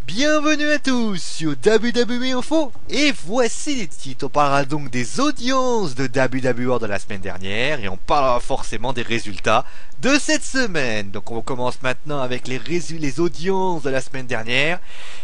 Bienvenue à tous sur WWE Info et voici les titres. On parlera donc des audiences de WWE de la semaine dernière et on parlera forcément des résultats de cette semaine. Donc on commence maintenant avec les audiences de la semaine dernière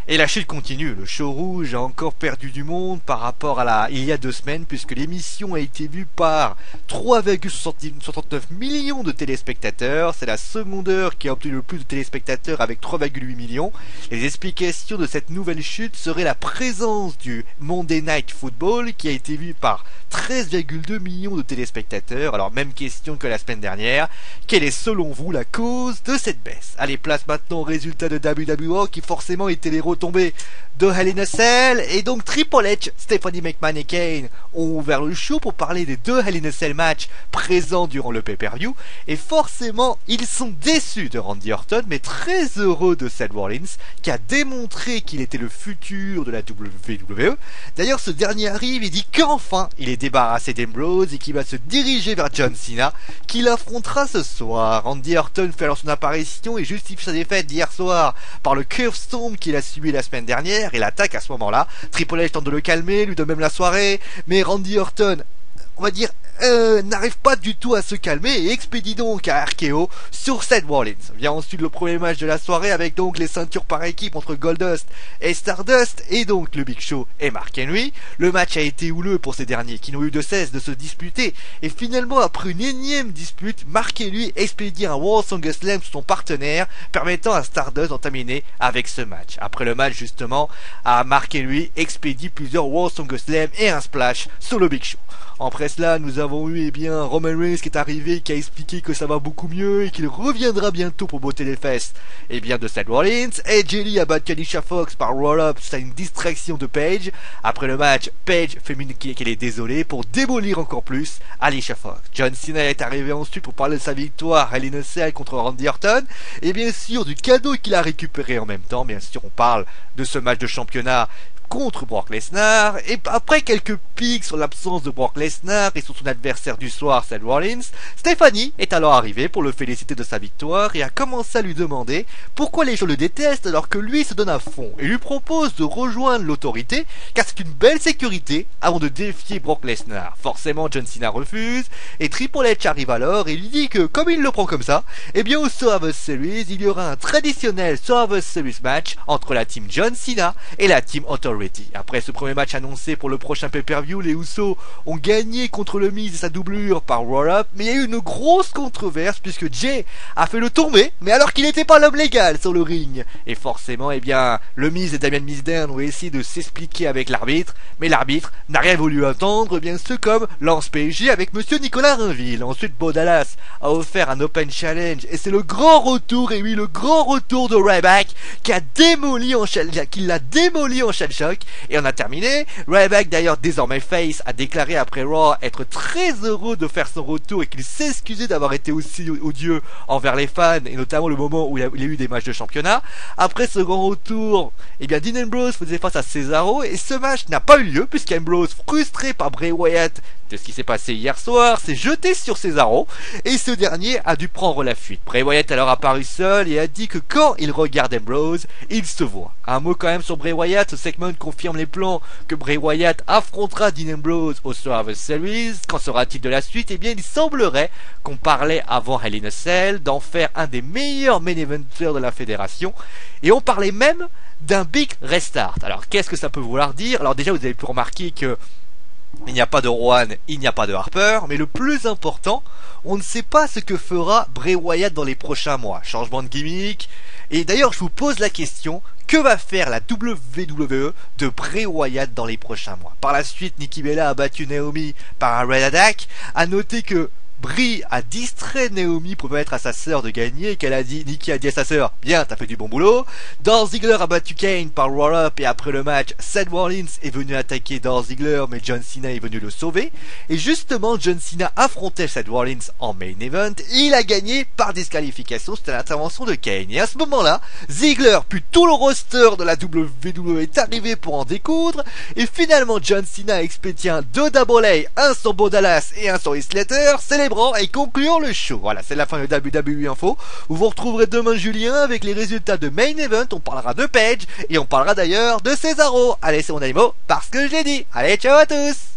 et la chute continue. Le show rouge a encore perdu du monde par rapport à il y a 2 semaines puisque l'émission a été vue par 3,69 millions de téléspectateurs. C'est la seconde heure qui a obtenu le plus de téléspectateurs avec 3,8 millions. Les explications de cette nouvelle chute serait la présence du Monday Night Football qui a été vu par 13,2 millions de téléspectateurs. Alors même question que la semaine dernière, quelle est selon vous la cause de cette baisse? Allez, place maintenant au résultat de WWE qui forcément étaient les retombées de Hell in a Cell, et donc Triple H, Stephanie McMahon et Kane ont ouvert le show pour parler des 2 Hell in a Cell matchs présents durant le pay-per-view, et forcément ils sont déçus de Randy Orton mais très heureux de Seth Rollins qui a démontré qu'il était le futur de la WWE. D'ailleurs ce dernier arrive et dit qu'enfin il est débarrassé d'Ambrose et qu'il va se diriger vers John Cena qu'il affrontera ce soir. Randy Orton fait alors son apparition et justifie sa défaite d'hier soir par le Curve Storm qu'il a subi la semaine dernière et l'attaque à ce moment-là. Triple H tente de le calmer, lui donne même la soirée, mais Randy Orton, on va dire, n'arrive pas du tout à se calmer et expédie donc à RKO sur Seth Rollins. Vient ensuite le premier match de la soirée avec donc les ceintures par équipe entre Goldust et Stardust et donc le Big Show et Mark Henry. Le match a été houleux pour ces derniers qui n'ont eu de cesse de se disputer et finalement après une énième dispute, Mark Henry expédie un World SummerSlam sur son partenaire permettant à Stardust d'en terminer avec ce match. Après le match justement, Mark Henry expédie plusieurs World SummerSlam et un splash sur le Big Show. Après cela, nous avons eu Roman Reigns qui est arrivé, qui a expliqué que ça va beaucoup mieux et qu'il reviendra bientôt pour botter les fesses de Seth Rollins. Et Jelly a battu Alicia Fox par roll-up suite à une distraction de Paige. Après le match, Paige fait qu'elle est désolée pour démolir encore plus Alicia Fox. John Cena est arrivé ensuite pour parler de sa victoire Hell in a Cell contre Randy Orton et bien sûr du cadeau qu'il a récupéré en même temps. Bien sûr, on parle de ce match de championnat contre Brock Lesnar, et après quelques pics sur l'absence de Brock Lesnar et sur son adversaire du soir, Seth Rollins, Stephanie est alors arrivée pour le féliciter de sa victoire et a commencé à lui demander pourquoi les gens le détestent alors que lui se donne à fond et lui propose de rejoindre l'autorité car c'est une belle sécurité avant de défier Brock Lesnar. Forcément John Cena refuse et Triple H arrive alors et lui dit que comme il le prend comme ça, et bien au Survivor Series il y aura un traditionnel Survivor Series match entre la team John Cena et la team Authority. Après ce premier match annoncé pour le prochain pay-per-view, les Usos ont gagné contre le Miz et sa doublure par roll-up, mais il y a eu une grosse controverse puisque Jay a fait le tomber, mais alors qu'il n'était pas l'homme légal sur le ring. Et forcément, le Miz et Damien Mizdow ont essayé de s'expliquer avec l'arbitre, mais l'arbitre n'a rien voulu entendre, ceux comme Lance PSG avec Monsieur Nicolas Rainville. Ensuite, Bo Dallas a offert un Open Challenge et c'est le grand retour, et oui, le grand retour de Ryback qui l'a démoli en shell shock. Et on a terminé. Ryback, d'ailleurs désormais face, a déclaré après Raw être très heureux de faire son retour et qu'il s'excusait d'avoir été aussi odieux envers les fans et notamment le moment où il y a eu des matchs de championnat. Après ce grand retour, Dean Ambrose faisait face à Cesaro et ce match n'a pas eu lieu puisqu'Ambrose, frustré par Bray Wyatt de ce qui s'est passé hier soir, s'est jeté sur Cesaro et ce dernier a dû prendre la fuite. Bray Wyatt alors apparu seul et a dit que quand il regarde Ambrose, il se voit. Un mot quand même sur Bray Wyatt, ce segment confirme les plans que Bray Wyatt affrontera Dean Ambrose au Survivor Series. Qu'en sera-t-il de la suite? Il semblerait qu'on parlait avant Hell in a Cell d'en faire un des meilleurs main eventers de la fédération et on parlait même d'un big restart. Alors qu'est-ce que ça peut vouloir dire? Alors déjà vous avez pu remarquer que il n'y a pas de Rowan, il n'y a pas de Harper, mais le plus important, on ne sait pas ce que fera Bray Wyatt dans les prochains mois. Changement de gimmick. Et d'ailleurs, je vous pose la question, que va faire la WWE de Bray Wyatt dans les prochains mois? Par la suite, Nikki Bella a battu Naomi par un Red Attack. À noter que Brie a distrait Naomi pour permettre à sa sœur de gagner et qu'elle a dit, Nikki a dit à sa sœur, bien, t'as fait du bon boulot. Dolph Ziggler a battu Kane par roll-up et après le match, Seth Rollins est venu attaquer Dolph Ziggler mais John Cena est venu le sauver. Et justement, John Cena affrontait Seth Rollins en main event et il a gagné par disqualification, c'était l'intervention de Kane. Et à ce moment-là, Ziggler puis tout le roster de la WWE est arrivé pour en découdre et finalement John Cena expédie un 2 Double A, un sur Bo Dallas et un sur Heath Slater, c'est les célébrant et conclure le show. Voilà, c'est la fin de WWE Info. Vous retrouverez demain Julien avec les résultats de Main Event. On parlera de Page et on parlera d'ailleurs de Cesaro. Allez, c'est mon animaux parce que je l'ai dit. Allez, ciao à tous.